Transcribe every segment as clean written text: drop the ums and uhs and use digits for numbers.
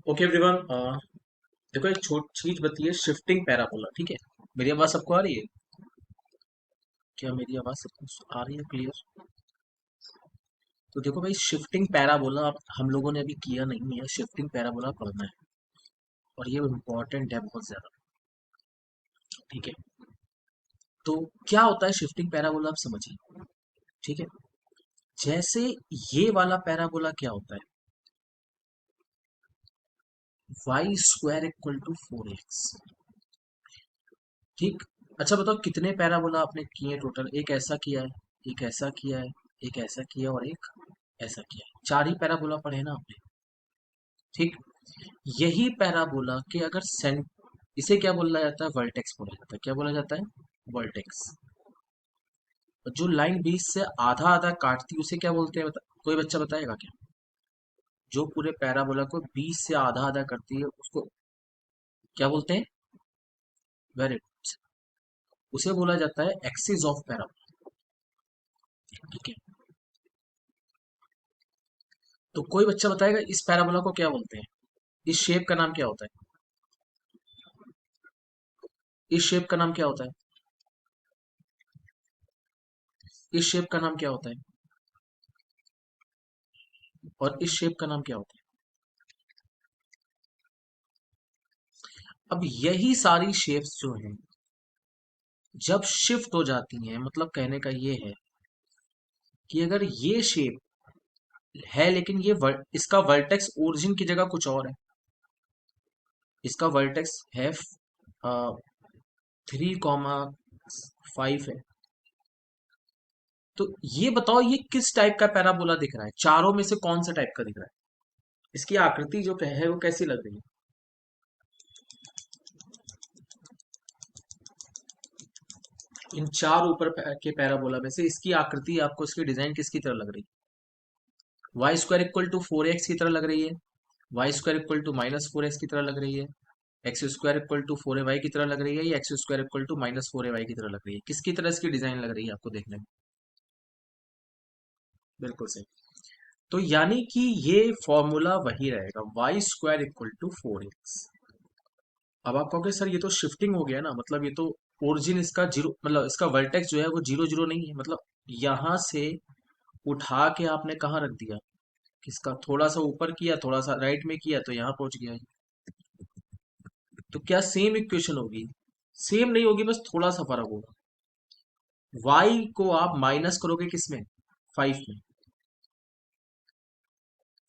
Okay everyone, देखो एक छोटी चीज बताइए, शिफ्टिंग पैराबोला। ठीक है, मेरी आवाज सबको आ रही है? क्या मेरी आवाज सबको आ रही है क्लियर? तो देखो भाई, शिफ्टिंग पैराबोला हम लोगों ने अभी किया नहीं है। शिफ्टिंग पैराबोला पढ़ना है और ये इम्पोर्टेंट है बहुत ज्यादा। ठीक है, तो क्या होता है शिफ्टिंग पैराबोला, आप समझिए। ठीक है, जैसे ये वाला पैराबोला क्या होता है, y square equal to 4x। ठीक। अच्छा बताओ, कितने पैराबोला आपने किए टोटल? एक ऐसा किया है, एक ऐसा किया है, एक ऐसा किया और एक ऐसा किया है। चार ही पैराबोला पढ़े ना आपने। ठीक। यही पैराबोला के अगर इसे क्या बोला जाता है? वर्टेक्स बोला जाता है। क्या बोला जाता है? वर्टेक्स। जो लाइन बीच से आधा आधा काटती है उसे क्या बोलते हैं? कोई बच्चा बताएगा क्या? जो पूरे पैराबोला को बीच से आधा आधा करती है उसको क्या बोलते हैं? वेरी गुड, उसे बोला जाता है एक्सिस ऑफ पैराबोला। ठीक है, तो कोई बच्चा बताएगा इस पैराबोला को क्या बोलते हैं? इस शेप का नाम क्या होता है? इस शेप का नाम क्या होता है? इस शेप का नाम क्या होता है? और इस शेप का नाम क्या होता है? अब यही सारी शेप्स जो हैं, जब शिफ्ट हो जाती हैं, मतलब कहने का ये है कि अगर ये शेप है लेकिन इसका वर्टेक्स ओरिजिन की जगह कुछ और है। इसका वर्टेक्स है 3,5 है। तो ये बताओ, ये किस टाइप का पैराबोला दिख रहा है? चारों में से कौन सा टाइप का दिख रहा है? इसकी आकृति जो है वो कैसी लग रही है? इन चार ऊपर के पैराबोला में से इसकी आकृति आपको, इसकी डिजाइन किसकी तरह लग रही है? Y square equal to 4x की तरह लग रही है, y square equal to -4x की तरह लग रही है, x square equal to 4ay की तरह लग रही है, या x square equal to -4ay की तरह लग रही है? किसकी तरह इसकी डिजाइन लग रही है आपको देखने में? बिल्कुल सही। तो यानी कि ये फॉर्मूला वही रहेगा, Y square equal to 4x। अब आप कहोगे सर ये तो शिफ्टिंग हो गया ना, मतलब ये तो ओरिजिन इसका जीरो, मतलब इसका वर्टेक्स जो है वो जीरो जीरो नहीं है, मतलब यहां से उठा के आपने कहाँ रख दिया? किसका थोड़ा सा ऊपर किया, थोड़ा सा राइट में किया तो यहाँ पहुंच गया। तो क्या सेम इक्वेशन होगी? सेम नहीं होगी, बस थोड़ा सा फर्क होगा। y को आप माइनस करोगे किसमें? 5 में।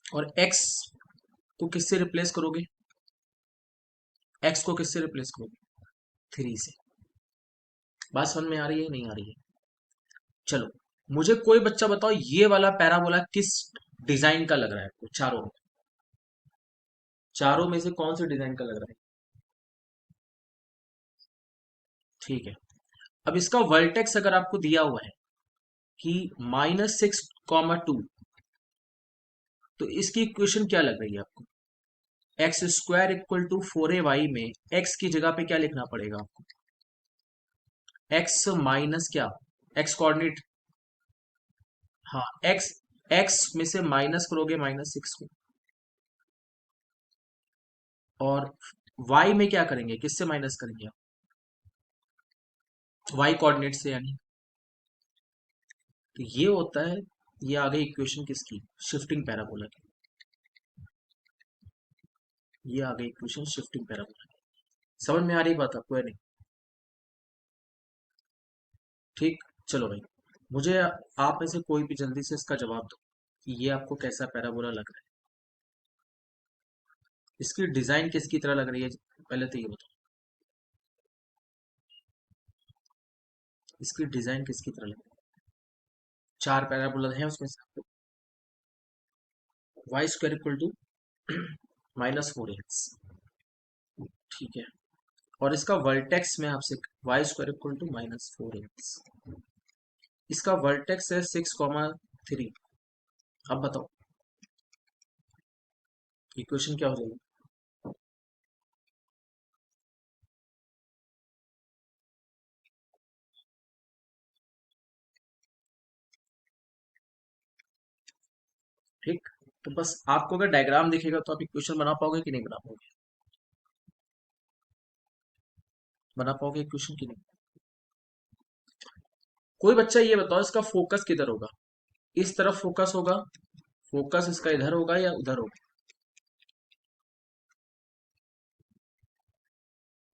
और x को किससे रिप्लेस करोगे? x को किससे रिप्लेस करोगे? 3 से। बात समझ में आ रही है नहीं आ रही है? चलो, मुझे कोई बच्चा बताओ, ये वाला पैराबोला किस डिजाइन का लग रहा है आपको? चारों में, चारों में से कौन से डिजाइन का लग रहा है? ठीक है, अब इसका वर्टेक्स अगर आपको दिया हुआ है कि -6,2, तो इसकी इक्वेशन क्या लग रही है आपको? X square equal to 4ay में x की जगह पे क्या लिखना पड़ेगा आपको? x माइनस क्या? x coordinate. हाँ, x में से माइनस करोगे -6 को, और y में क्या करेंगे? किससे माइनस करेंगे आप? y कोऑर्डिनेट से यानी। तो ये होता है, ये आ गई इक्वेशन किसकी? शिफ्टिंग पैराबोला की। ये आ गई इक्वेशन शिफ्टिंग पैराबोला की। समझ में आ रही बात आपको या नहीं? ठीक। चलो भाई, मुझे आप में से कोई भी जल्दी से इसका जवाब दो कि ये आपको कैसा पैराबोला लग रहा है। इसकी डिजाइन किसकी तरह लग रही है? पहले तो ये बताओ, इसकी डिजाइन किसकी तरह लग रही है? चार पैराबोला हैं उसमें से, Y square equal to -4x। ठीक है, और इसका वर्टेक्स में आपसे Y square equal to -4x, इसका वर्टेक्स है 6,3। अब बताओ इक्वेशन क्या हो जाएगी? ठीक। तो बस आपको अगर डायग्राम दिखेगा तो आप इक्वेशन बना पाओगे कि नहीं बना पाओगे? बना पाओगे इक्वेशन की नहीं? कोई बच्चा ये बताओ इसका फोकस किधर होगा? इस तरफ फोकस होगा, फोकस इसका इधर होगा या उधर होगा?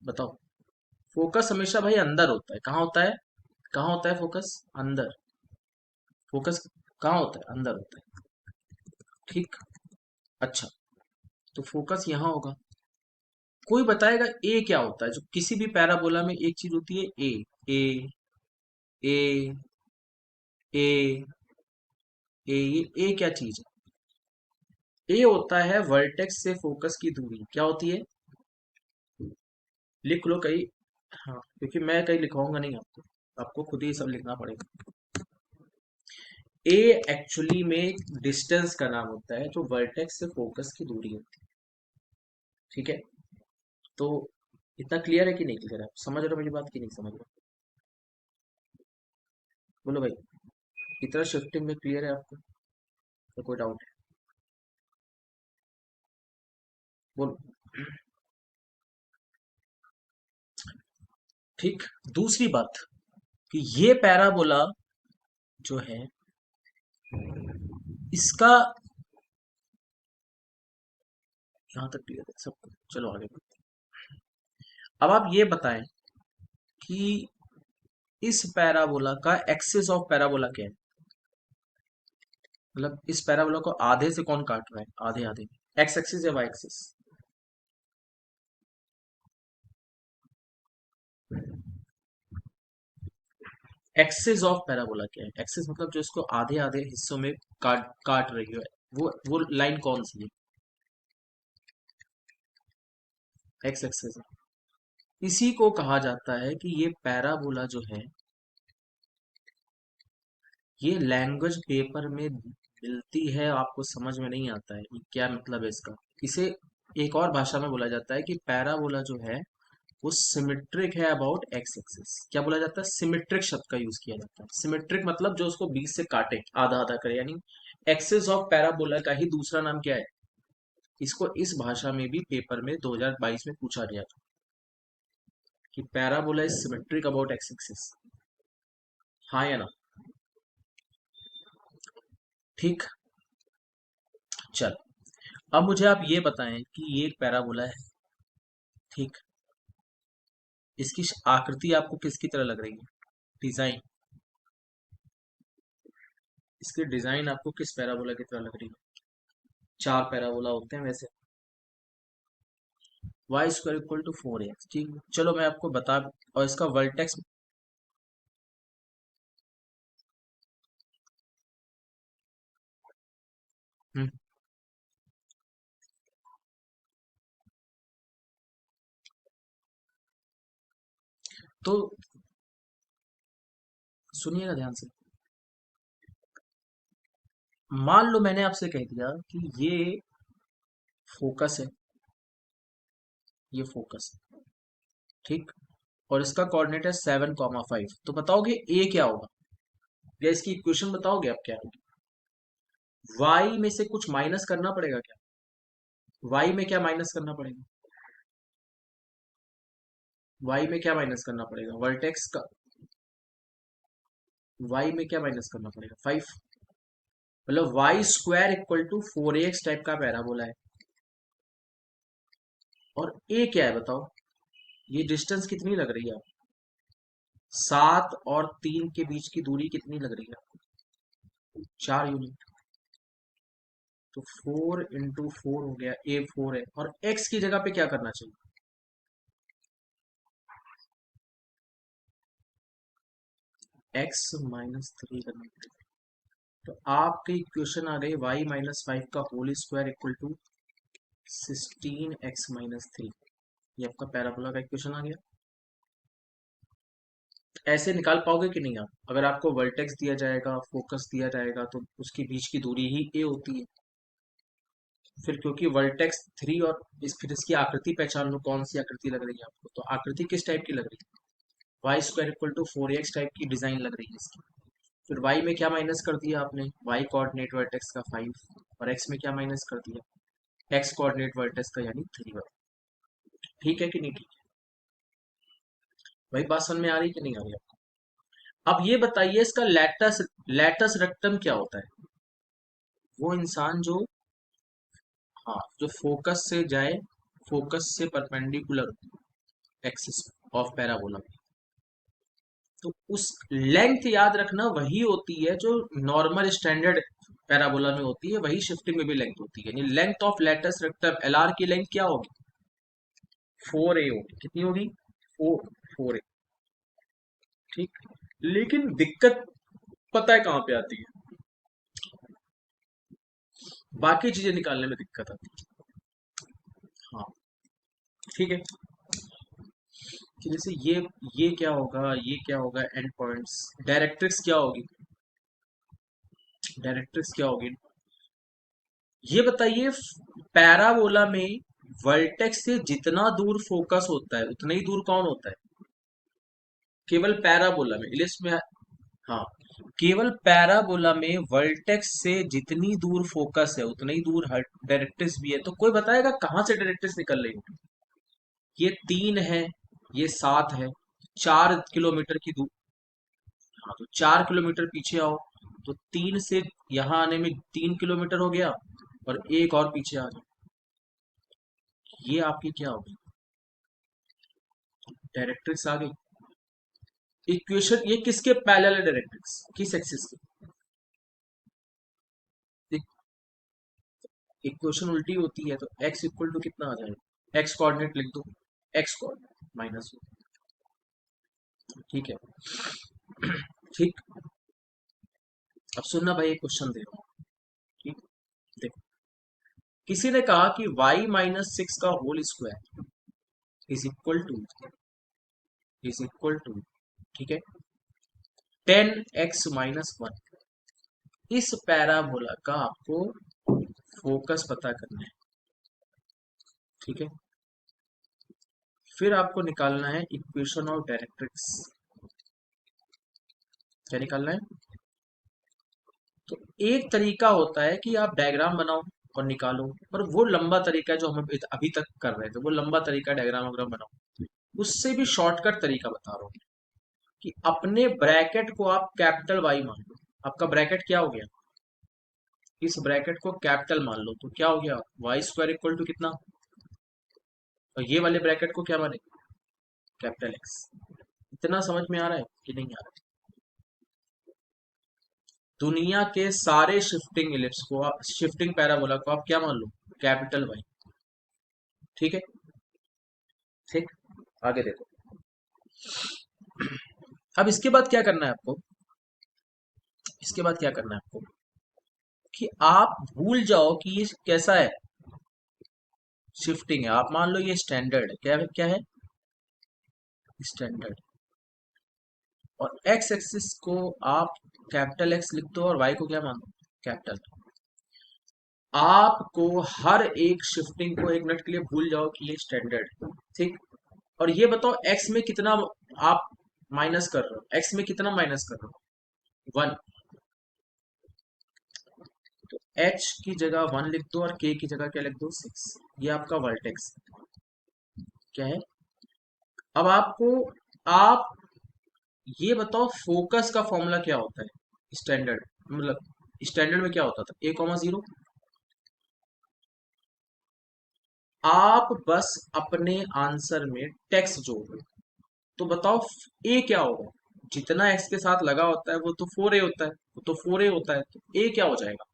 बताओ। फोकस हमेशा भाई अंदर होता है। कहाँ होता है? कहाँ होता है फोकस? अंदर। फोकस कहाँ होता है? अंदर होता है। ठीक। अच्छा, तो फोकस यहाँ होगा। कोई बताएगा ए क्या होता है? जो किसी भी पैराबोला में एक चीज होती है, ए। ए ए ए ये ए क्या चीज है? ए होता है वर्टेक्स से फोकस की दूरी। क्या होती है? लिख लो कहीं। हाँ, क्योंकि मैं कहीं लिखवाऊंगा नहीं आपको, आपको खुद ही सब लिखना पड़ेगा। ए एक्चुअली में डिस्टेंस का नाम होता है, जो वर्टेक्स से फोकस की दूरी होती है। ठीक है, तो इतना क्लियर है कि नहीं क्लियर है? आप समझ रहे हो मेरी बात की नहीं समझ रहे हो? बोलो भाई, इतना शिफ्टिंग में क्लियर है आपको तो कोई डाउट है? बोलो। ठीक। दूसरी बात कि ये पैराबोला जो है इसका, यहां तक क्लियर है सबको? चलो आगे बढ़ते हैं। अब आप ये बताएं कि इस पैराबोला का एक्सिस ऑफ पैराबोला क्या है? मतलब इस पैराबोला को आधे से कौन काट रहा है? आधे आधे, एक्स एक्सिस या y axis? Axis of parabola क्या है? एक्सिस मतलब जो इसको आधे आधे हिस्सों में काट काट रही है, वो लाइन कौन सी है? एक्स एक्सिस है। इसी को कहा जाता है कि ये पैराबोला जो है, ये लैंग्वेज पेपर में मिलती है, आपको समझ में नहीं आता है ये क्या मतलब है इसका। इसे एक और भाषा में बोला जाता है कि पैराबोला जो है वो सिमेट्रिक है अबाउट एक्स एक्सिस। क्या बोला जाता है? सिमेट्रिक शब्द का यूज किया जाता है। सिमेट्रिक मतलब जो उसको बीच से काटे, आधा आधा करे, यानी एक्सिस ऑफ पैराबोला का ही दूसरा नाम क्या है? इसको इस भाषा में भी पेपर में 2022 में पूछा गया था कि parabola is symmetric about x axis. हाँ या ना? ठीक। चल, अब मुझे आप ये बताएं कि ये एक पैराबोला है। ठीक। इसकी आकृति आपको किसकी तरह लग रही है? डिजाइन, इसकी डिजाइन आपको किस पैराबोला की तरह लग रही है? चार पैराबोला होते हैं वैसे। Y square equal to 4x। ठीक, चलो मैं आपको बता। और इसका वर्टेक्स। हम्म, तो सुनिएगा ध्यान से। मान लो मैंने आपसे कह दिया कि ये फोकस है, ये फोकस है। ठीक। और इसका कोऑर्डिनेट है 7,5। तो बताओगे ए क्या होगा? या इसकी इक्वेशन बताओगे आप क्या होगी? वाई में से कुछ माइनस करना पड़ेगा क्या? वाई में क्या माइनस करना पड़ेगा? वाई में क्या माइनस करना पड़ेगा? वर्टेक्स का। वाई में क्या माइनस करना पड़ेगा? 5। मतलब y square equal to 4x type का पैराबोला है। और ए क्या है बताओ? ये डिस्टेंस कितनी लग रही है आपको? 7 और 3 के बीच की दूरी कितनी लग रही है आपको? 4 यूनिट। तो 4 × 4 हो गया, ए 4 है। और एक्स की जगह पे क्या करना चाहिए? x-3 करना पड़ेगा। तो आपकी इक्वेशन आ गई y-5 का whole square equal to 16x-3। ये आपका पैराबोला का इक्वेशन आ गया। ऐसे निकाल पाओगे कि नहीं आप? अगर आपको वर्टेक्स दिया जाएगा, फोकस दिया जाएगा, तो उसके बीच की दूरी ही ए होती है। फिर क्योंकि वर्टेक्स 3 और फिर इसकी आकृति पहचान लो, कौन सी आकृति लग रही है आपको? तो आकृति किस टाइप की लग रही है? Y square equal to 4x type की डिजाइन लग रही है इसकी। फिर y में क्या माइनस कर दिया आपने? y कोऑर्डिनेट वर्टेक्स का 5। और एक्स में क्या माइनस कर दिया, एक्स कोऑर्डिनेट वर्टेक्स का यानी 3 1। ठीक है कि नहीं ठीक है भाई, बात समझ में आ रही कि नहीं आ रही आपको? अब ये बताइए इसका लैटस लैटस रेक्टम क्या होता है? वो इंसान जो, हाँ, जो फोकस से जाए, फोकस से परपेंडिकुलर एक्सिस ऑफ पैराबोला, तो उस लेंथ याद रखना वही होती है जो नॉर्मल स्टैंडर्ड पैराबोला में होती है, वही शिफ्टिंग में भी लेंथ होती है। यानी length of latus rectum L R की लेंथ क्या होगी, 4a होगी। कितनी होगी, 4a। ठीक, लेकिन दिक्कत पता है कहाँ पे आती है, बाकी चीजें निकालने में दिक्कत आती है। हाँ, ठीक है, कि जैसे ये क्या होगा, ये क्या होगा, एंड पॉइंट्स, डायरेक्ट्रिक्स क्या होगी, डायरेक्ट्रिक्स क्या होगी, ये बताइए। पैराबोला में वर्टेक्स से जितना दूर फोकस होता है उतना ही दूर कौन होता है, केवल पैराबोला में, इलिप्स में, हाँ, केवल पैराबोला में वर्टेक्स से जितनी दूर फोकस है उतना ही दूर डायरेक्ट्रिक्स भी है। तो कोई बताएगा कहाँ से डायरेक्ट्रिक्स निकल रही होगी, ये 3 है, ये 7 है, 4 किलोमीटर की दूर, हाँ, तो 4 किलोमीटर पीछे आओ, तो 3 से यहाँ आने में 3 किलोमीटर हो गया, और एक और पीछे आ जाओ, ये आपकी क्या होगी, डायरेक्ट्रिक्स आ गई। इक्वेशन ये किसके पैरेलल है, डायरेक्ट्रिक्स किस एक्सिस के, इक्वेशन उल्टी होती है, तो x इक्वल टू कितना आ जाएगा, x कोऑर्डिनेट लिख दो, x कोऑर्डिनेट माइनस, ठीक है। ठीक, अब सुनना भाई, एक क्वेश्चन दे रहा हूँ, ठीक, देखो, किसी ने कहा कि y-6 का whole square is equal to, ठीक है, 10x-1। इस पैराबोला का आपको फोकस पता करना है, ठीक है, फिर आपको निकालना है इक्वेशन ऑफ डायरेक्ट्रिक्स। क्या निकालना है, तो एक तरीका होता है कि आप डायग्राम बनाओ और निकालो, पर वो लंबा तरीका है जो हम अभी तक कर रहे थे, वो लंबा तरीका डायग्राम वगैरह बनाओ। उससे भी शॉर्टकट तरीका बता रहा हूँ कि अपने ब्रैकेट को आप कैपिटल वाई मान लो। आपका ब्रैकेट क्या हो गया, इस ब्रैकेट को कैपिटल मान लो, तो क्या हो गया, वाई स्क्वायर इक्वल टू कितना, और ये वाले ब्रैकेट को क्या माने, कैपिटल एक्स। इतना समझ में आ रहा है कि नहीं आ रहा है? दुनिया के सारे शिफ्टिंग इलिप्स को आप, शिफ्टिंग पैराबोला को आप क्या मान लो, कैपिटल वाई। ठीक है, ठीक, आगे देखो। अब इसके बाद क्या करना है आपको, इसके बाद क्या करना है आपको, कि आप भूल जाओ कि ये कैसा है, शिफ्टिंग है। आप मान लो ये स्टैंडर्ड है, क्या है, स्टैंडर्ड। और एक्स एक्सिस को आप कैपिटल एक्स लिख दो, और वाई को क्या मान दो, कैपिटल। आपको हर एक शिफ्टिंग को एक मिनट के लिए भूल जाओ कि ये स्टैंडर्ड है, ठीक। और ये बताओ एक्स में कितना आप माइनस कर रहे हो, एक्स में कितना माइनस कर रहे हो, 1। तो एच की जगह 1 लिख दो, और के की जगह क्या लिख दो, 6। ये आपका वर्टेक्स क्या है। अब आपको, आप ये बताओ फोकस का फॉर्मूला क्या होता है, स्टैंडर्ड, मतलब स्टैंडर्ड में क्या होता था, a,0। आप बस अपने आंसर में टेक्स्ट जोड़ दो, तो बताओ ए क्या होगा, जितना एक्स के साथ लगा होता है वो तो 4a होता है, वो तो 4a होता है, तो ए क्या हो जाएगा,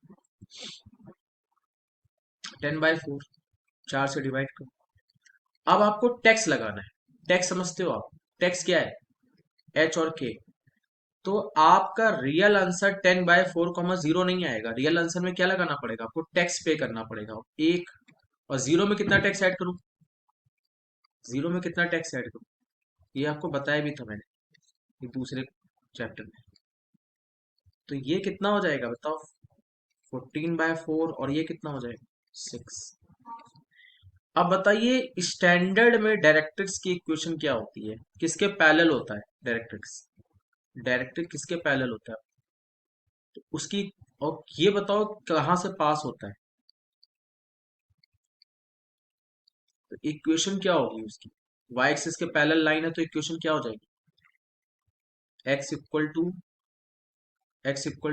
10/4, 4 से डिवाइड करो। अब आपको टैक्स लगाना है, टैक्स समझते हो आप, टैक्स क्या है, एच और के। तो आपका रियल आंसर 10/4, 0 नहीं आएगा, रियल आंसर में क्या लगाना पड़ेगा, आपको टैक्स पे करना पड़ेगा एक। और जीरो में कितना टैक्स ऐड करूं, जीरो में कितना टैक्स ऐड करूं, ये आपको बताया भी था मैंने ये दूसरे चैप्टर में। तो ये कितना हो जाएगा बताओ, 14/4, और ये कितना हो जाएगा, 6। अब बताइए स्टैंडर्ड में डायरेक्ट्रिक्स की इक्वेशन क्या होती है, किसके पैरेलल होता है डायरेक्ट्रिक्स, डायरेक्ट्रिक्स किसके पैरेलल होता है, तो उसकी और ये बताओ कहाँ से पास होता है, तो इक्वेशन क्या होगी उसकी? वाई एक्सिस के पैरेलल लाइन है तो इक्वेशन क्या हो जाएगी? X equal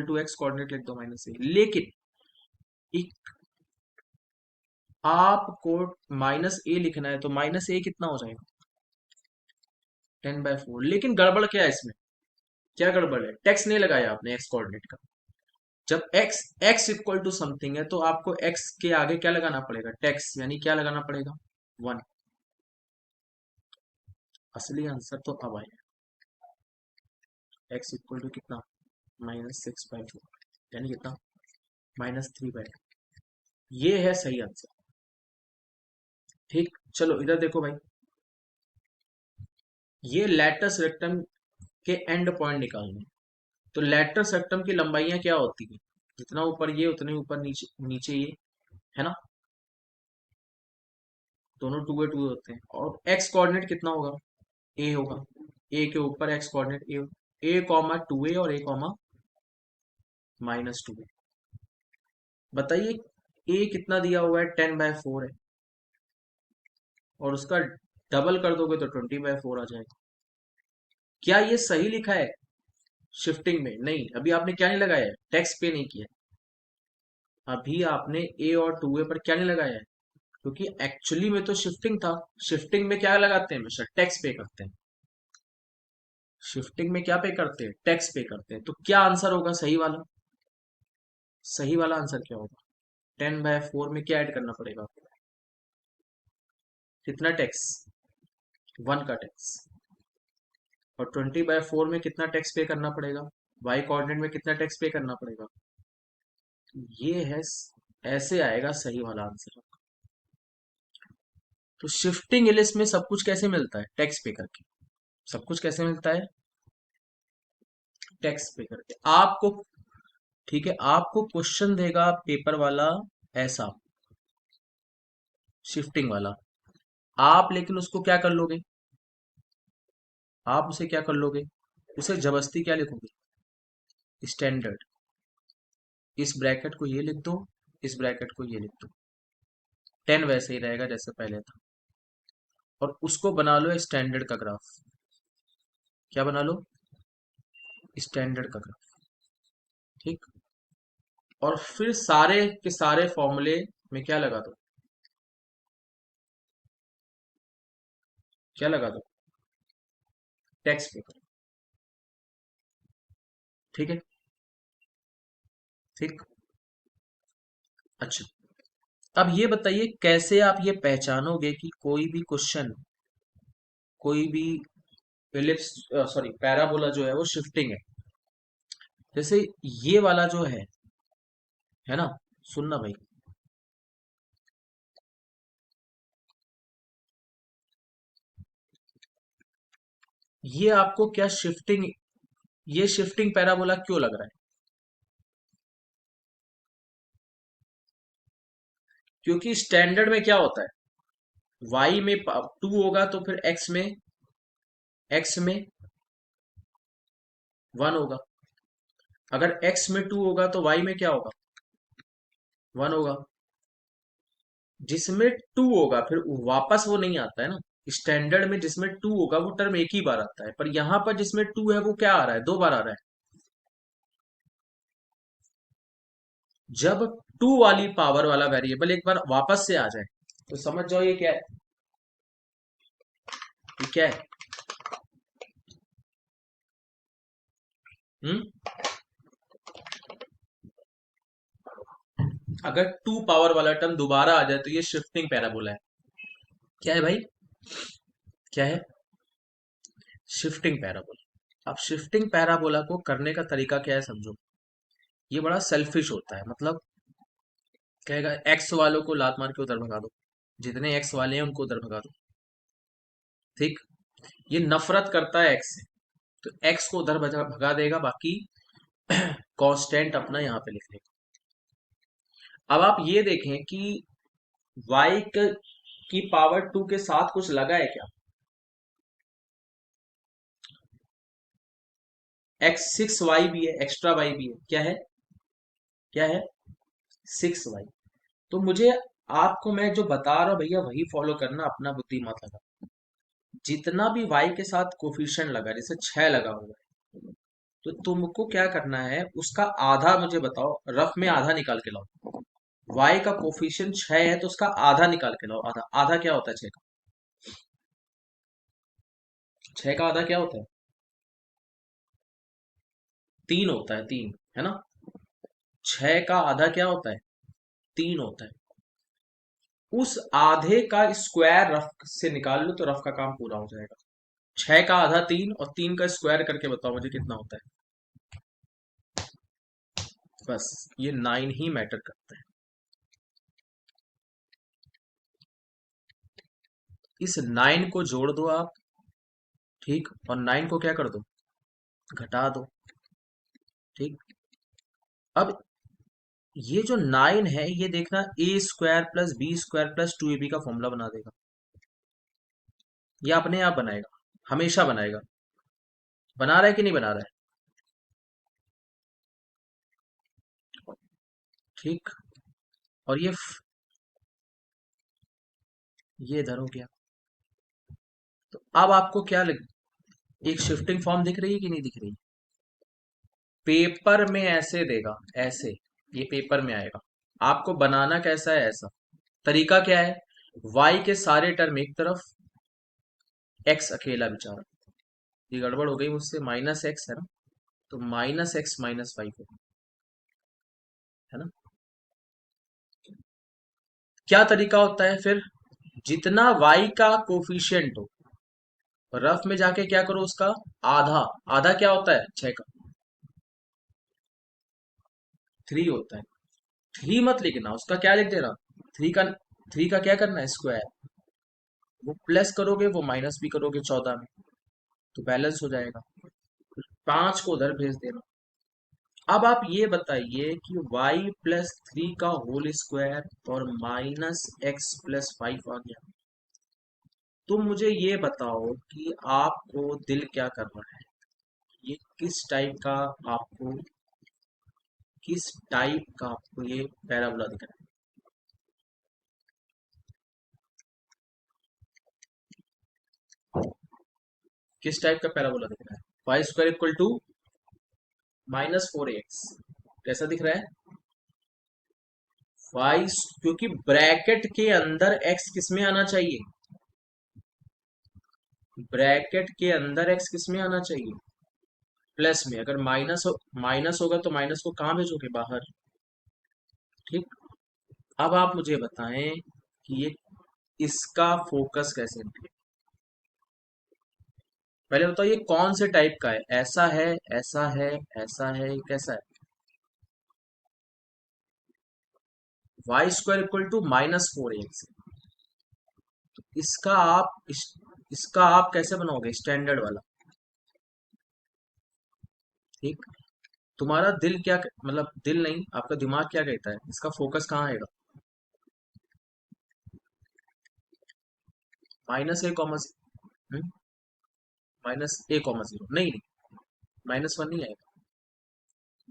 to x coordinate लिख दो -a, लेकिन एक आपको -a लिखना है तो -a कितना हो जाएगा? 10/4। लेकिन गड़बड़ क्या है इसमें? क्या गड़बड़ है? टैक्स नहीं लगाया आपने एक्स कोऑर्डिनेट का। जब एक्स इक्वल टू समथिंग है तो आपको एक्स के आगे क्या लगाना पड़ेगा? टैक्स, यानी क्या लगाना पड़ेगा? 1। असली आंसर तो अब आएगा। एक्स इक्वल टू कितना? -6/4, यानी कितना? -3/2। ये है सही आंसर। ठीक, चलो इधर देखो भाई, ये लेटस रेक्टम के एंड पॉइंट निकालने हैं। तो लेटस रेक्टम की लंबाइयां क्या होती है? जितना ऊपर ये उतने ऊपर नीचे नीचे ये, है ना? दोनों 2a 2a होते हैं। और एक्स कोऑर्डिनेट कितना होगा? ए होगा। ए के ऊपर एक्स कोऑर्डिनेट A, 2a और A, -2a। बताइए, ए कितना दिया हुआ है? 10/4 है, और उसका डबल कर दोगे तो 20/4 आ जाएगा। क्या ये सही लिखा है? शिफ्टिंग में नहीं, अभी आपने क्या नहीं लगाया है? टैक्स पे नहीं किया। अभी आपने ए और 2a पर क्या नहीं लगाया है? क्योंकि एक्चुअली में तो शिफ्टिंग था। शिफ्टिंग में क्या लगाते हैं? हमेशा टैक्स पे करते हैं। शिफ्टिंग में क्या पे करते हैं? टैक्स पे करते हैं। तो क्या आंसर होगा सही वाला? सही वाला आंसर क्या होगा? 10/4 में क्या ऐड करना पड़ेगा आपको? कितना टैक्स? 1 का टैक्स। और 20/4 में कितना टैक्स पे करना पड़ेगा? वाई कोऑर्डिनेट में कितना टैक्स पे करना पड़ेगा? ये है, ऐसे आएगा सही वाला आंसर। तो शिफ्टिंग एलिस में सब कुछ कैसे मिलता है? टैक्स पे करके। सब कुछ कैसे मिलता है? टैक्स पे करके आपको। ठीक है, आपको क्वेश्चन देगा पेपर वाला ऐसा, शिफ्टिंग वाला। आप लेकिन उसको क्या कर लोगे? आप उसे क्या कर लोगे? उसे जबरदस्ती क्या लिखोगे? स्टैंडर्ड। इस ब्रैकेट को ये लिख दो, इस ब्रैकेट को ये लिख दो। 10 वैसे ही रहेगा जैसे पहले था। और उसको बना लो स्टैंडर्ड का ग्राफ। क्या बना लो? स्टैंडर्ड का ग्राफ। ठीक। और फिर सारे के सारे फॉर्मूले में क्या लगा दो? क्या लगा दो? टैक्स पे करो। ठीक है। ठीक। अच्छा, अब ये बताइए कैसे आप ये पहचानोगे कि कोई भी क्वेश्चन, कोई भी एलिप्स, सॉरी पैराबोला जो है वो शिफ्टिंग है। जैसे ये वाला जो है ना? सुनना भाई, ये आपको क्या शिफ्टिंग, ये शिफ्टिंग पैराबोला क्यों लग रहा है? क्योंकि स्टैंडर्ड में क्या होता है? वाई में 2 होगा तो फिर एक्स में 1 होगा। अगर एक्स में 2 होगा तो वाई में क्या होगा? 1 होगा। जिसमें 2 होगा फिर वापस वो नहीं आता है ना। स्टैंडर्ड में जिसमें 2 होगा वो टर्म एक ही बार आता है, पर यहां पर जिसमें 2 है वो क्या आ रहा है? 2 बार आ रहा है। जब 2 वाली पावर वाला वेरिएबल एक बार वापस से आ जाए तो समझ जाओ ये क्या है? ये क्या है? हम्म। अगर 2 पावर वाला टर्म दोबारा आ जाए तो ये शिफ्टिंग पैराबोला है। क्या है भाई? क्या है? Shifting parabola. अब शिफ्टिंग पैराबोला को करने का तरीका क्या है समझो। ये बड़ा सेल्फिश होता है, मतलब कहेगा एक्स वालों को लात मार के उधर भगा दो, जितने एक्स वाले हैं उनको उधर भगा दो। ठीक। ये नफरत करता है एक्स से, तो एक्स को उधर भगा देगा, बाकी कांस्टेंट अपना यहाँ पे लिख लेगा। अब आप ये देखें कि y की पावर 2 के साथ कुछ लगा है क्या? x 6y भी है, एक्स्ट्रा y भी है, क्या है? क्या है? 6y। तो मुझे, आपको मैं जो बता रहा हूँ भैया वही फॉलो करना, अपना बुद्धि मत लगा। जितना भी y के साथ कोफिशिएंट लगा, जैसे 6 लगा हुआ है, तो तुमको क्या करना है, उसका आधा मुझे बताओ, रफ में आधा निकाल के लाओ। y का कोफिशिएंट 6 है तो उसका आधा निकाल के लाओ। आधा, आधा क्या होता है 6 का? 6 का आधा क्या होता है? 3 होता है, 3, है ना? 6 का आधा क्या होता है? 3 होता है। उस आधे का स्क्वायर रफ से निकाल लो तो रफ का काम पूरा हो जाएगा। 6 का आधा 3, और 3 का स्क्वायर करके बताओ मुझे कितना होता है। बस, ये 9 ही मैटर करता है। इस 9 को जोड़ दो आप, ठीक, और 9 को क्या कर दो, घटा दो, ठीक। अब ये जो 9 है, ये देखना a² plus b² plus 2ab का फॉर्मूला बना देगा। ये अपने आप बनाएगा, हमेशा बनाएगा। बना रहा है कि नहीं बना रहा है? ठीक। और ये इधर हो गया। तो अब आपको क्या लग, एक शिफ्टिंग फॉर्म दिख रही है कि नहीं दिख रही? पेपर में ऐसे देगा, ऐसे, ये पेपर में आएगा। आपको बनाना कैसा है, ऐसा। तरीका क्या है, y के सारे टर्म एक तरफ, x अकेला बेचारा। ये गड़बड़ हो गई मुझसे, -x है ना, तो -x -5 है ना। क्या तरीका होता है फिर, जितना y का कोफिशिएंट हो, रफ में जाके क्या करो उसका आधा। आधा क्या होता है 6 का? 3 होता है। 3 मत लिखना, उसका क्या लिख देना, 3 का, 3 का क्या करना है, स्क्वायर। वो प्लस करोगे, वो माइनस भी करोगे 14 में, तो बैलेंस हो जाएगा। 5 को उधर भेज देना। अब आप ये बताइए कि y+3 का होल स्क्वायर और -x+5 आ गया। तुम मुझे ये बताओ कि आपको दिल क्या कर रहा है, ये किस टाइप का, आपको किस टाइप का आपको ये पैराबोला दिख रहा है? किस टाइप का पैराबोला दिख रहा है? y² = -4ax। कैसा दिख रहा है? y, क्योंकि ब्रैकेट के अंदर x किस में आना चाहिए, ब्रैकेट के अंदर x किस में आना चाहिए, प्लस में। अगर माइनस होगा तो माइनस को कहाँ भेजोगे, बाहर, ठीक। अब आप मुझे बताएं कि ये, इसका फोकस कैसे निकले। पहले बताओ ये कौन से टाइप का है, ऐसा है, ऐसा है, ऐसा है, ये कैसा है? y² = -4ax। इसका आप इसका आप कैसे बनाओगे, स्टैंडर्ड वाला, ठीक। तुम्हारा दिल क्या, मतलब दिल नहीं, आपका दिमाग क्या कहता है, इसका फोकस कहाँ आएगा? -a, -a, नहीं नहीं, -1 नहीं आएगा।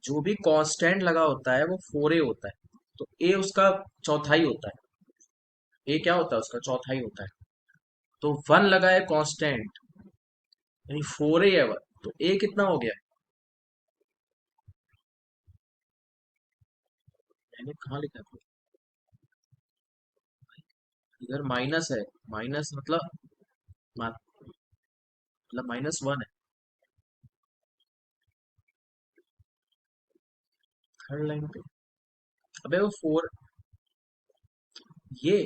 जो भी कांस्टेंट लगा होता है वो 4a होता है, तो a उसका चौथाई होता है। a क्या होता है, उसका चौथाई होता है। तो 1 लगा है कांस्टेंट, यानी 4a है 1, तो a कितना हो गया? मैंने कहाँ लिखा है? इधर माइनस है, माइनस मतलब -1 है, थर्ड लाइन पे। अबे वो 4, ये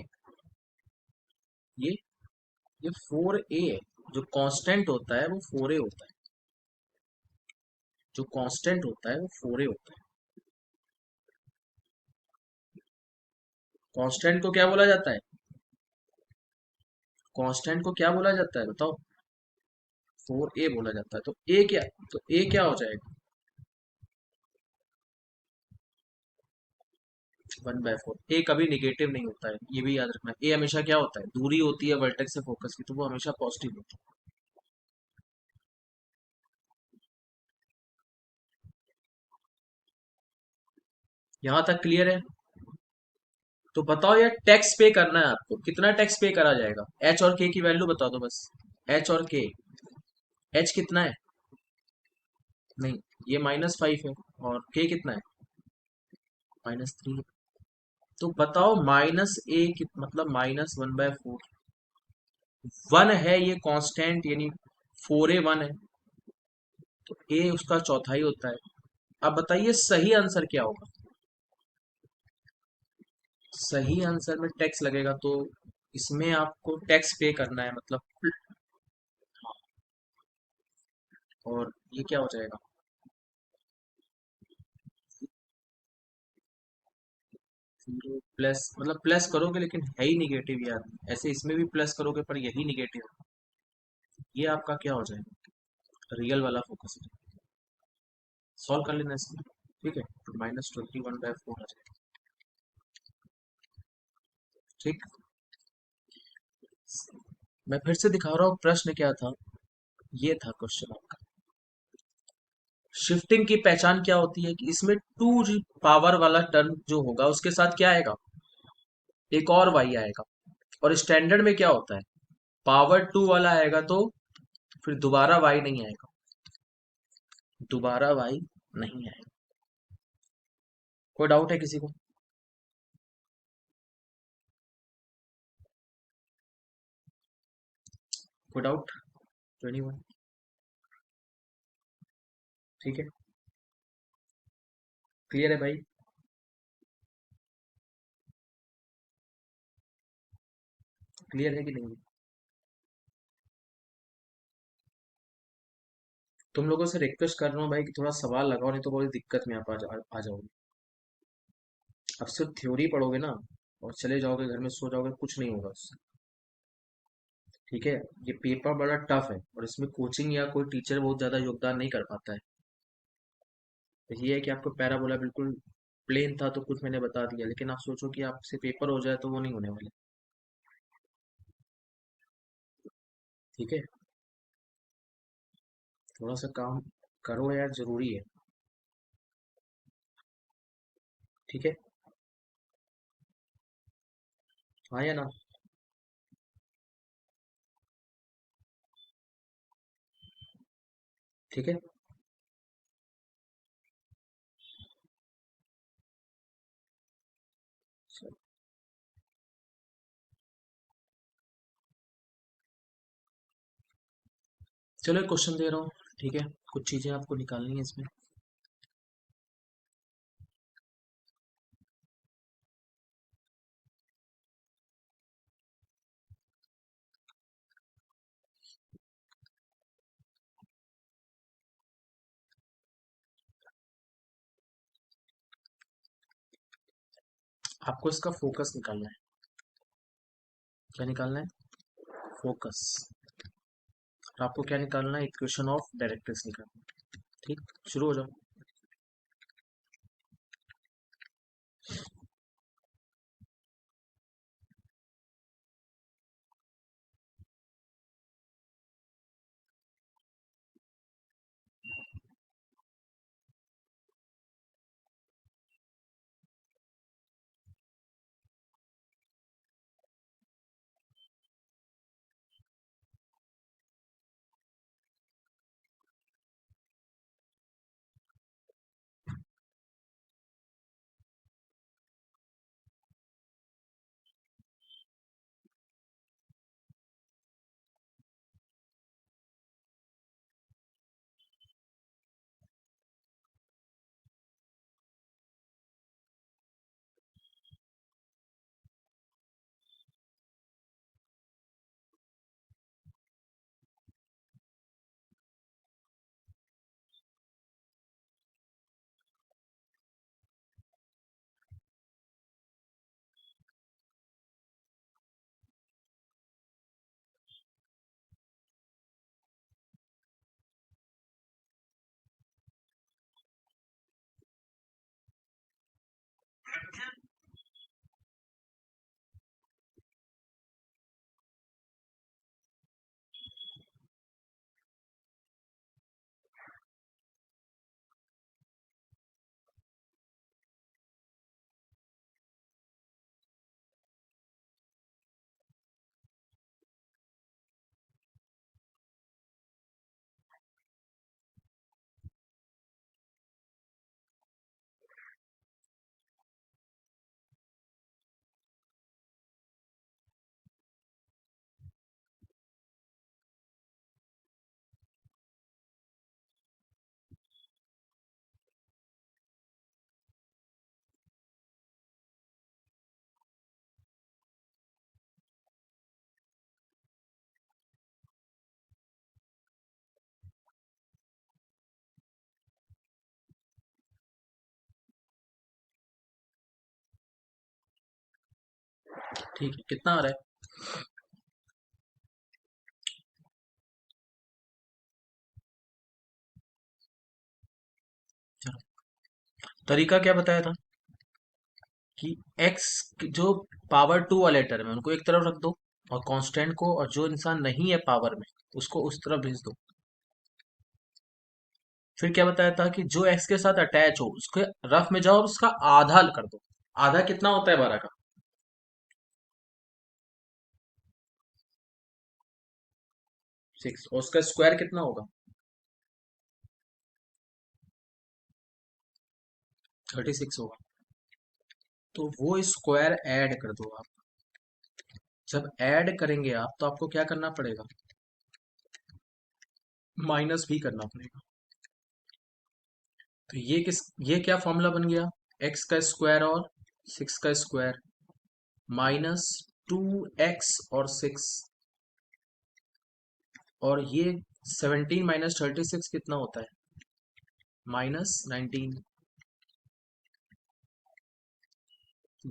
ये ये 4a है। जो कांस्टेंट होता है वो 4a होता है, जो कांस्टेंट होता है वो 4a होता है। कांस्टेंट को क्या बोला जाता है, कांस्टेंट को क्या बोला जाता है बताओ? 4a बोला जाता है। तो a क्या, तो a क्या हो जाएगा? 1/4। ए कभी निगेटिव नहीं होता है, ये भी याद रखना। ए हमेशा क्या होता है, दूरी होती है वर्टेक्स से फोकस की, तो वो हमेशा पॉजिटिव होती यहां तक क्लियर है? तो बताओ यार, टैक्स पे करना है आपको, कितना टैक्स पे करा जाएगा? एच और के की वैल्यू बता दो बस। एच और के। एच कितना है? नहीं, ये -5 है। और के कितना है? -3 है। तो बताओ मतलब -1/4। 1 है ये कांस्टेंट, यानी 4a 1 है। तो ए उसका चौथाई होता है। अब बताइए सही आंसर क्या होगा? सही आंसर में टैक्स लगेगा, तो इसमें आपको टैक्स पे करना है मतलब। और ये क्या हो जाएगा? 0 प्लस, मतलब प्लस करोगे लेकिन है ही निगेटिव यार। ऐसे इसमें भी प्लस करोगे पर यही निगेटिव। ये आपका क्या हो जाएगा? रियल वाला फोकस है। सॉल्व कर लेना इसमें। ठीक है, तो -21/4 आ जाएगा। ठीक। मैं फिर से दिखा रहा हूँ प्रश्न क्या था। ये था क्वेश्चन आपका। शिफ्टिंग की पहचान क्या होती है? कि इसमें टू पावर वाला टर्म जो होगा उसके साथ क्या आएगा? एक और वाई आएगा। और स्टैंडर्ड में क्या होता है? पावर 2 वाला आएगा तो फिर दोबारा वाई नहीं आएगा। दोबारा वाई नहीं आएगा। कोई डाउट है किसी को? कोई डाउट? 21। ठीक है। क्लियर है भाई? क्लियर है कि नहीं? तुम लोगों से रिक्वेस्ट कर रहा हूँ भाई कि थोड़ा सवाल लगाओ, नहीं तो बहुत दिक्कत में आप आ जाओगे। अब सिर्फ थ्योरी पढ़ोगे ना और चले जाओगे घर में सो जाओगे, कुछ नहीं होगा उससे। ठीक है। ये पेपर बड़ा टफ है और इसमें कोचिंग या कोई टीचर बहुत ज्यादा योगदान नहीं कर पाता है। तो ये है कि आपको पैराबोला बिल्कुल प्लेन था तो कुछ मैंने बता दिया, लेकिन आप सोचो कि आपसे पेपर हो जाए तो वो नहीं होने वाले। ठीक है। थोड़ा सा काम करो यार, जरूरी है। ठीक है। हाँ या ना? ठीक है। चलो एक क्वेश्चन दे रहा हूँ। ठीक है। कुछ चीजें आपको निकालनी है इसमें। आपको इसका फोकस निकालना है। क्या निकालना है? फोकस। और आपको क्या निकालना है? इक्वेशन ऑफ डायरेक्ट्रिक्स निकालना है। ठीक। शुरू हो जाओ। ठीक है, कितना आ रहा है? चलो, तरीका क्या बताया था कि x जो पावर टू वाले टर्म है उनको एक तरफ रख दो, और कांस्टेंट को, और जो इंसान नहीं है पावर में उसको उस तरफ भेज दो। फिर क्या बताया था कि जो x के साथ अटैच हो उसके रफ में जाओ और उसका आधा कर दो। आधा कितना होता है 12 का? 6, और उसका स्क्वायर कितना होगा? 36 होगा। तो वो स्क्वायर ऐड कर दो आप। जब ऐड करेंगे आप तो आपको क्या करना पड़ेगा? माइनस भी करना पड़ेगा। तो ये क्या फॉर्मूला बन गया? एक्स का स्क्वायर और 6 का स्क्वायर माइनस 2x और 6, और ये 17 माइनस 36 कितना होता है? -19।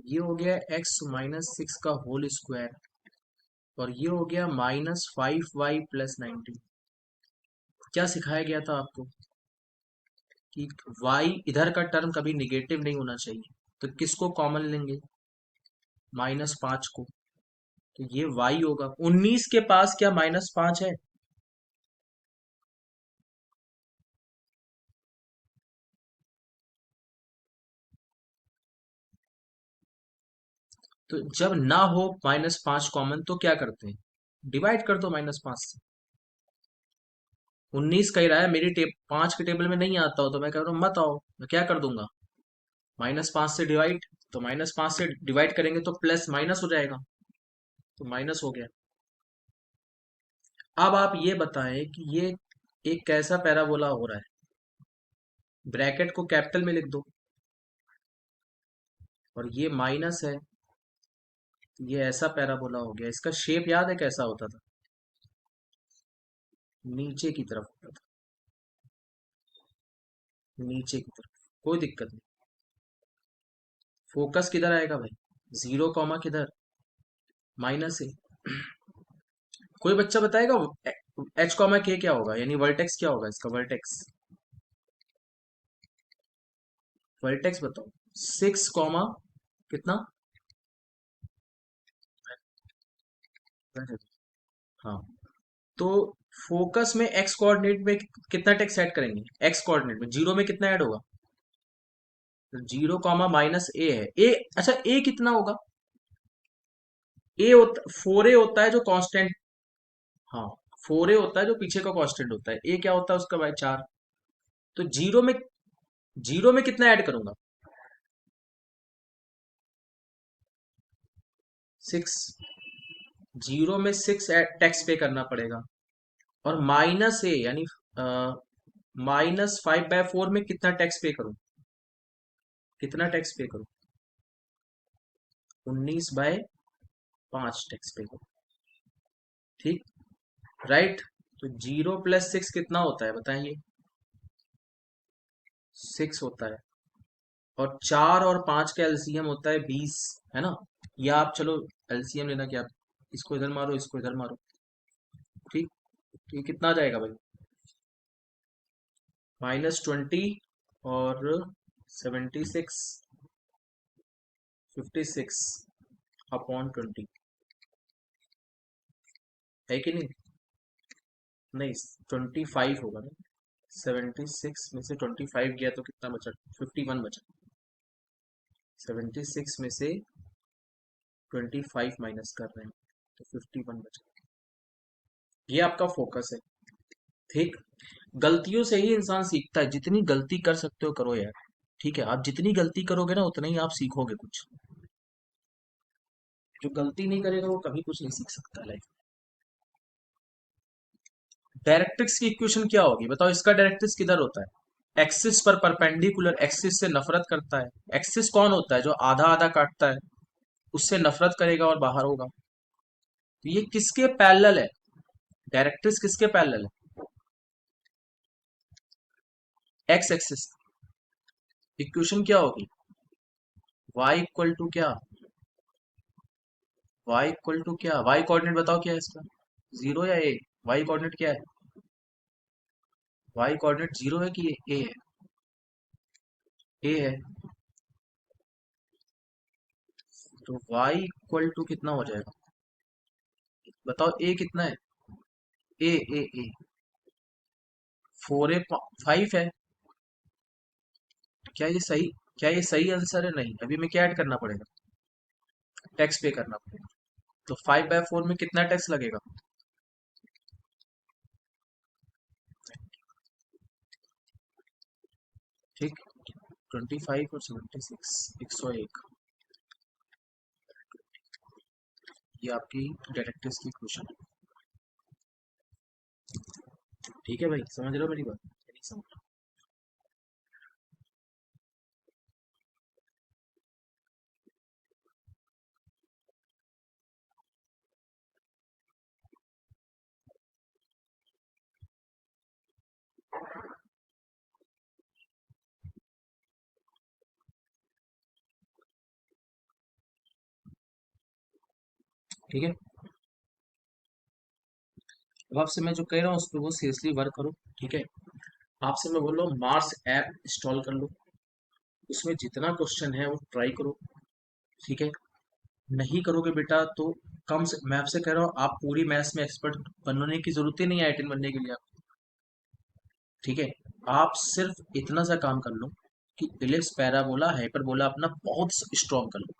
ये हो गया x-6 का होल स्क्वायर, और ये हो गया -5y+19। क्या सिखाया गया था आपको? कि y इधर का टर्म कभी निगेटिव नहीं होना चाहिए। तो किसको कॉमन लेंगे? -5 को। तो ये y होगा। 19 के पास क्या -5 है? तो जब ना हो -5 कॉमन तो क्या करते हैं? डिवाइड कर दो -5 से। 19 कह रहा है मेरी 5 के टेबल में नहीं आता हो, तो मैं कह रहा हूँ मत आओ, मैं क्या कर दूंगा? -5 से डिवाइड। तो -5 से डिवाइड करेंगे तो प्लस माइनस हो जाएगा, तो माइनस हो गया। अब आप ये बताएं कि ये एक कैसा पैराबोला हो रहा है? ब्रैकेट को कैपिटल में लिख दो, और ये माइनस है, तो ये ऐसा पैराबोला हो गया। इसका शेप याद है कैसा होता था? नीचे की तरफ होता था, नीचे की तरफ। कोई दिक्कत नहीं। फोकस किधर आएगा भाई? जीरो कॉमा किधर? -a। कोई बच्चा बताएगा एच कॉमा के क्या होगा, यानी वर्टेक्स क्या होगा इसका? वर्टेक्स, वर्टेक्स बताओ। 6 कॉमा कितना? हाँ। तो फोकस में एक्स कोऑर्डिनेट में कितना टेक्स्ट ऐड करेंगे? एक्स कोऑर्डिनेट में जीरो में कितना ऐड होगा? तो 0, -a है। ए, अच्छा ए कितना होगा? ए होता 4a होता है जो कांस्टेंट। हाँ, 4a होता है जो पीछे का कांस्टेंट होता है। ए क्या होता है उसका भाई? 4। तो जीरो में कितना ऐड करूंगा? 6। जीरो में 6 टैक्स पे करना पड़ेगा। और -a यानी -5/4 में कितना टैक्स पे करूं? कितना टैक्स पे करूं? 19/5 टैक्स पे करूं। ठीक, राइट। तो 0 + 6 कितना होता है बताइए? 6 होता है। और 4 और 5 का एलसीएम होता है 20, है ना? या आप चलो एलसीएम लेना, क्या आप इसको इधर मारो, इसको इधर मारो। ठीक। तो ये कितना आ जाएगा भाई? -20 और 76, 56/20 है कि नहीं? नहीं, 25 होगा ना। 76 में से 25 गया तो कितना बचा? 51 बचा। 76 में से 25 माइनस कर रहे हैं तो 51 बचा। ये आपका फोकस है। ठीक। गलतियों से ही इंसान सीखता है। जितनी गलती कर सकते हो करो यार। ठीक है, आप जितनी गलती करोगे ना उतना ही आप सीखोगे कुछ। जो गलती नहीं करेगा वो कभी कुछ नहीं सीख सकता लाइफ। डायरेक्ट्रिक्स की इक्वेशन क्या होगी बताओ? इसका डायरेक्ट्रिक्स किधर होता है? एक्सिस पर परपेंडिकुलर। एक्सिस से नफरत करता है। एक्सिस कौन होता है? जो आधा आधा काटता है, उससे नफरत करेगा और बाहर होगा। तो ये किसके पैरेलल है? डायरेक्ट्रिक्स किसके पैरेलल है? X axis. इक्वेशन क्या होगी? y इक्वल टू क्या? वाई इक्वल टू क्या, वाई कोऑर्डिनेट बताओ क्या है इसका, जीरो या ए, वाई कोऑर्डिनेट क्या है, वाई कोऑर्डिनेट जीरो है कि ए है, ए है, तो वाई इक्वल टू कितना हो जाएगा, बताओ ए कितना है, ए 4 ए 5 है, क्या ये सही, क्या ये सही आंसर है, नहीं, अभी हमें क्या ऐड करना पड़ेगा, टैक्स पे करना पड़ेगा, तो 5/4 में कितना टैक्स लगेगा, ठीक, 25 और 76, 101, ये आपकी डायरेक्ट्रिक्स की इक्वेशन है, ठीक है भाई, समझ रहे हो मेरी बात, या नहीं समझ रहे? ठीक है, अब आपसे मैं जो कह रहा हूँ उस पर वो सीरियसली वर्क करो, ठीक है, आपसे मैं बोल रहा हूँ मार्स ऐप इंस्टॉल कर लो, उसमें जितना क्वेश्चन है वो ट्राई करो, ठीक है, नहीं करोगे बेटा तो कम से, मैं आपसे कह रहा हूँ आप पूरी मैथ्स में एक्सपर्ट बनने की जरूरत ही नहीं है आईआईटी बनने के लिए आप, ठीक है, आप सिर्फ इतना सा काम कर लो कि इलिप्स पैराबोला हाइपरबोला अपना बहुत स्ट्रॉन्ग कर लो,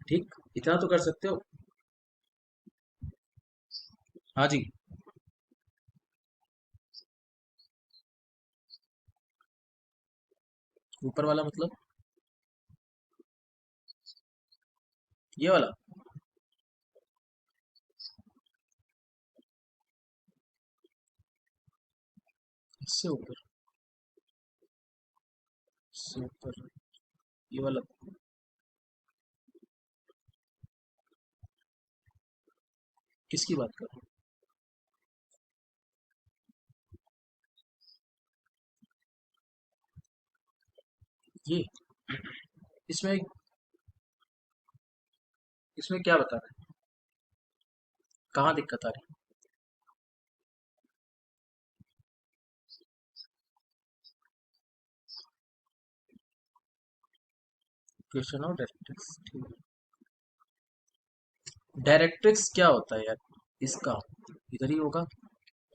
ठीक, इतना तो कर सकते हो, हाँ जी, ऊपर वाला मतलब ये वाला, इससे ऊपर, इससे ऊपर, ये वाला, किसकी बात कर रहे हो, ये, इसमें, इसमें क्या बता रहे हैं, कहाँ दिक्कत आ रही है, क्वेश्चन ऑफ डायरेक्ट्रिक्स, ठीक है, डायरेक्ट्रिक्स क्या होता है यार, इसका इधर ही होगा,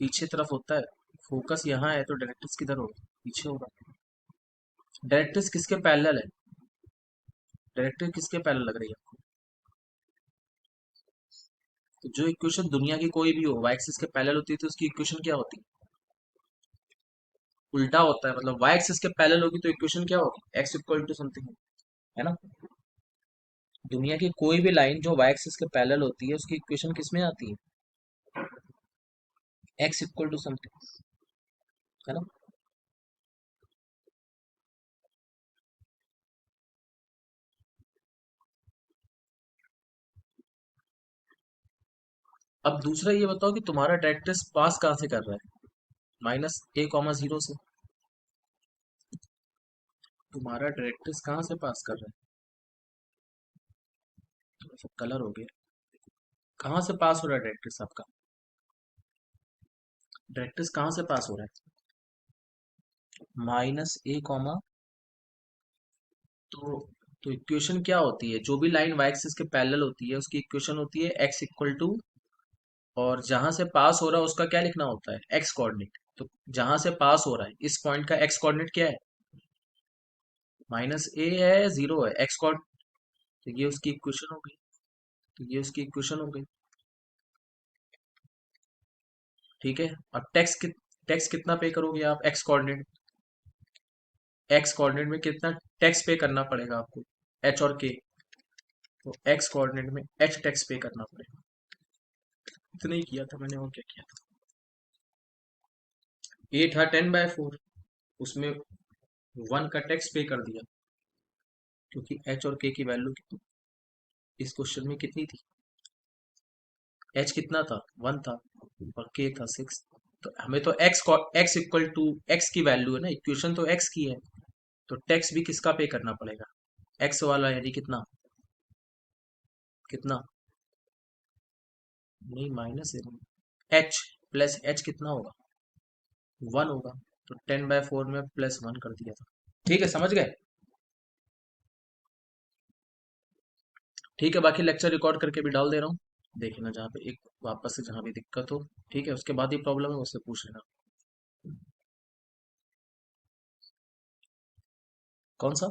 पीछे तरफ होता है, फोकस यहाँ है तो डायरेक्ट्रिक्स किधर होगा, पीछे होगा, डायरेक्ट्रिक्स किसके पैरेलल है, डायरेक्ट्रिक्स किसके पैरेलल लग रही है आपको, तो जो इक्वेशन दुनिया की कोई भी हो वाई एक्सिस के पैरेलल होती है तो उसकी इक्वेशन क्या होती है, उल्टा होता है, मतलब वाई एक्सिस के पैरेलल होगी तो इक्वेशन क्या होगी, एक्स इक्वल टू समथिंग, है ना, दुनिया की कोई भी लाइन जो वाई एक्सिस के पैरेलल होती है उसकी इक्वेशन किस में आती है, एक्स इक्वल टू समथिंग, है ना, अब दूसरा ये बताओ कि तुम्हारा डायरेक्ट्रिक्स पास कहाँ से कर रहा है, -a, 0 से, तुम्हारा डायरेक्ट्रिक्स कहाँ से पास कर रहा है, थोड़ा सा कलर हो गया, कहाँ से पास हो रहा है डायरेक्ट्रिक्स आपका, डायरेक्ट्रिक्स कहाँ से पास हो रहा है, -a, तो तो इक्वेशन क्या होती है, जो भी लाइन वाई एक्सिस के पैरेलल होती है उसकी इक्वेशन होती है एक्स इक्वल टू, और जहां से पास हो रहा है उसका क्या लिखना होता है, एक्स कोऑर्डिनेट, तो जहां से पास हो रहा है इस पॉइंट का एक्स कोऑर्डिनेट क्या है, -a है, 0 है, एक्स कोऑर्ड, तो ये उसकी इक्वेशन हो गई, तो ये उसकी इक्वेशन हो गई, ठीक है, अब टैक्स कितना पे करोगे आप, एक्स कोऑर्डिनेट में कितना टैक्स पे करना पड़ेगा आपको, एच और के, तो एक्स कोऑर्डिनेट में एच टैक्स पे करना पड़ेगा, इतना ही किया था मैंने, और क्या किया था, ए था 10/4, उसमें 1 का टैक्स पे कर दिया, क्योंकि एच और के की वैल्यू इस क्वेश्चन में कितनी थी, एच कितना था, 1 था, और के था 6, तो हमें तो एक्स इक्वल टू एक्स की वैल्यू है ना, इक्वेशन तो एक्स की है, तो टैक्स भी किसका पे करना पड़ेगा, एक्स वाला, यानी कितना, कितना? नहीं, माइनस एच प्लस एच कितना होगा? 1 होगा। तो 10/4 में +1 कर दिया था। ठीक है, समझ गए? ठीक है, बाकी लेक्चर रिकॉर्ड करके भी डाल दे रहा हूँ, देखना जहाँ पे एक वापस से जहाँ भी दिक्कत हो। ठीक है, उसके बाद ही प्रॉब्लम है उससे पूछ लेना। कौन सा?